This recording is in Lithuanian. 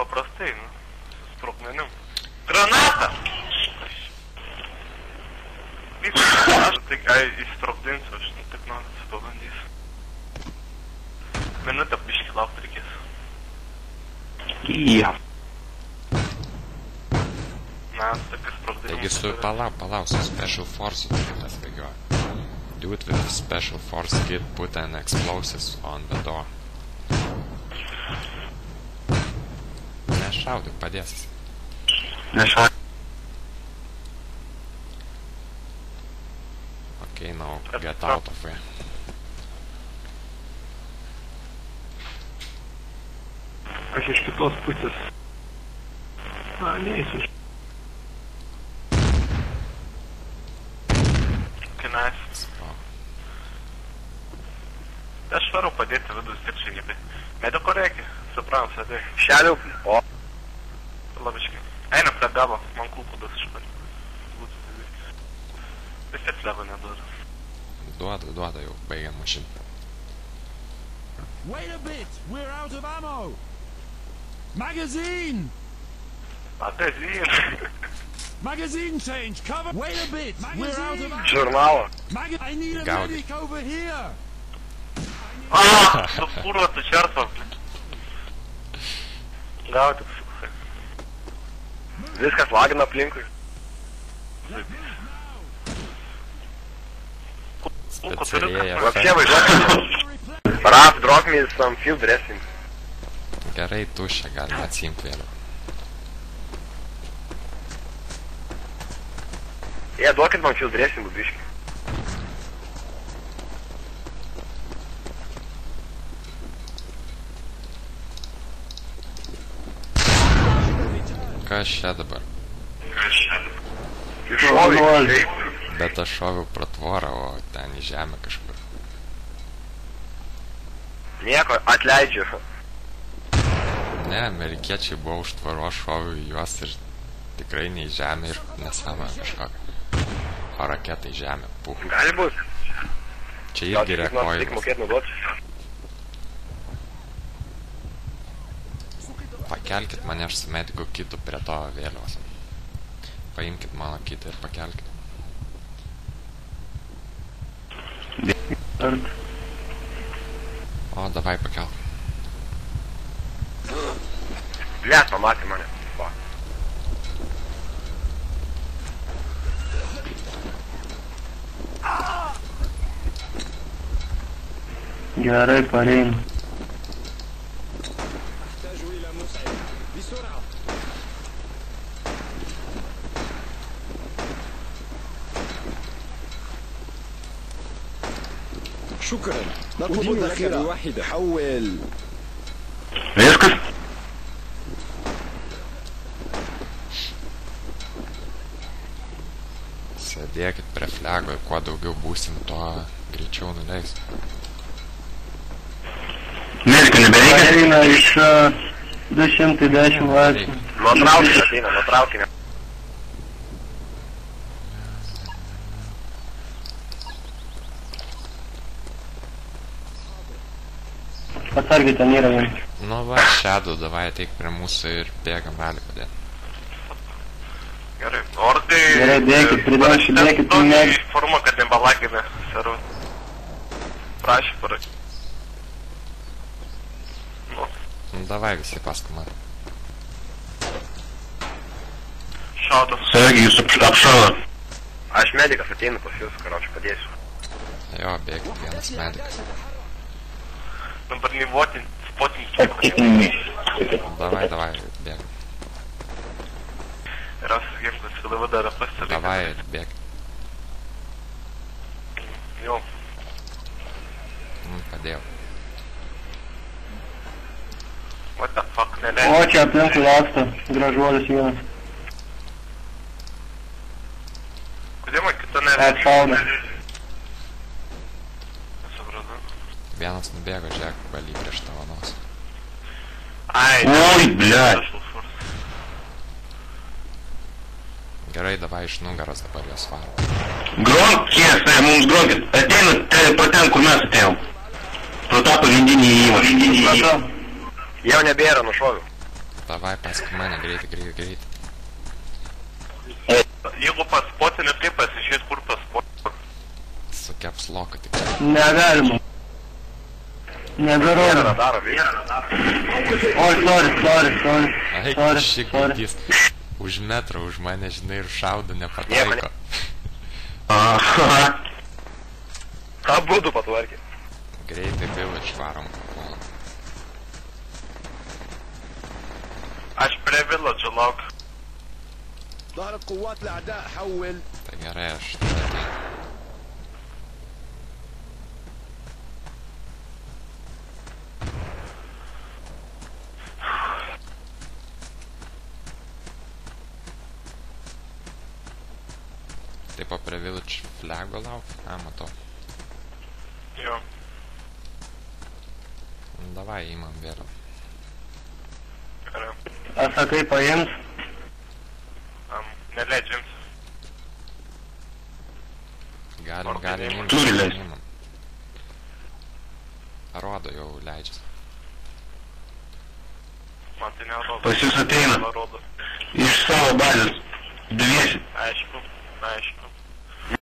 paprastai, nu, su sprogmenim. Granatą! Aš tik įsprogdinsiu, aš tik noriu pabandysiu. Minutę biškį laukti reikės. Jie. Na, tokius sprogdinimus. Taigi su palauk, su Special Force tas bėgioja. Do it with Special Force kit, put an explosives on the door. Nešaudyk, padėsis. Nešaudyk. Okay, now get out of here. Aš iš kitos pusės. Na, neįsiu. Okay, nice. Aš varau padėti vidus tik šiandien. Mediko reikia, suprantu, sėdėjai. Šeliau, o. Labiškai. Einam prie galo, man kulkudas išpari. Vis tiek lego neduoda. Duoda jau, baigiam mašiną. Wait a bit, we're out of ammo. Magazine! Magazine change, cover. Wait a bit, we're out of ammo. Žurnalą. I need a medic over here. Tu kurva, tu čerto. Gauti. Viskas lagina aplinkui. Specialėja. Вообще važiuokim. Raf, drop me some field dressing. Gerai, tušia, galima atsiimti vėliau. Duokit man field dressing, biškį. Kas čia dabar? Šoviai. Bet aš šoviau pro tvorą, o ten į žemę kažkur. Nieko, atleidžiu. Ne, amerikiečiai buvo už tvaro, šoviau į juos ir tikrai ne į žemę ir nesama kažkokia. O raketą į žemę, puh. Gali būt. Čia irgi rekojimas. Tik mokėt naudoti. Pakelkit mane, aš su mediku kitu prie to vėliavos. Paimkit mano kitą ir pakelkit. O, davai pakelk. Blet, pamatė mane. Gerai, pareim. شكرا نطلب لك بواحدة حول Viskas? Sėdėkit prie flego ir kuo daugiau būsim, tuo greičiau nuleis. Medikų nebereikia? Eina iš 210 laipsnių. Nuo traukinio ateina, nuo traukinio. Atsargiai ten yra vien. Nu va, Shadow, davai ateik prie mūsų ir bėgam ralį padėti. Gerai, ordai... Gerai, bėkit, bėkit, tokį formą, kad nebalagina, seru. Prašy, parašy. Nu davai visi paskui man. Šautas. Sargiai, jūs apšauna. Aš medikas ateinu pas jūs, karočią padėsiu. Jo, bėgit, vienas medikas. Dabar nevotin, spotin. Davai, bėg. Rasas ginklas, kada vadara pastarė. Davai, bėg. Jo. Padėjau. What the fuck, neleidžiu. O, čia aplinkui laksto, gražuolis vienas. Kodėl man kita neleidžiu? Atšauna. Supratau. Vienas nubėgo, žiūrėk, valy prieš tavo nosą. Ai, Oi, blet. Gerai, davai iš nugaros dabar jos varo. Gronkės, mums gronkės. Ateina pro ten, kur mes atėjom. Pro tą pagrindinį įėjimą. Jau nebėra, nušoviau. Davai, paskui mane, greitai. Jeigu paspotinė, kaip pasižiūrės, kur paspotinė. Su capsloku tik. Negalima. Neberodo. Radaro veikia. Oi, sorry. Ai, šį gaidys. Už metrą už mane, žinai, ir šaudo nepataiko. Aha. Ką būtų patvarkė? Greitai village varom. Aš prie village lauk. ظهرت قوات الأعداء حول. Tai gerai, aš tada. Taip, prie village flago lauk. Matau. Jo. Davai, įmam vėliau. Gerai. A sakai paims? Neleidžiam. Galim imti. Turi leist. Rodo jau leidžias. Man tai nerodo. Pas jūs ateina. Nerodo. Iš savo bazės. Dviesi. Aišku.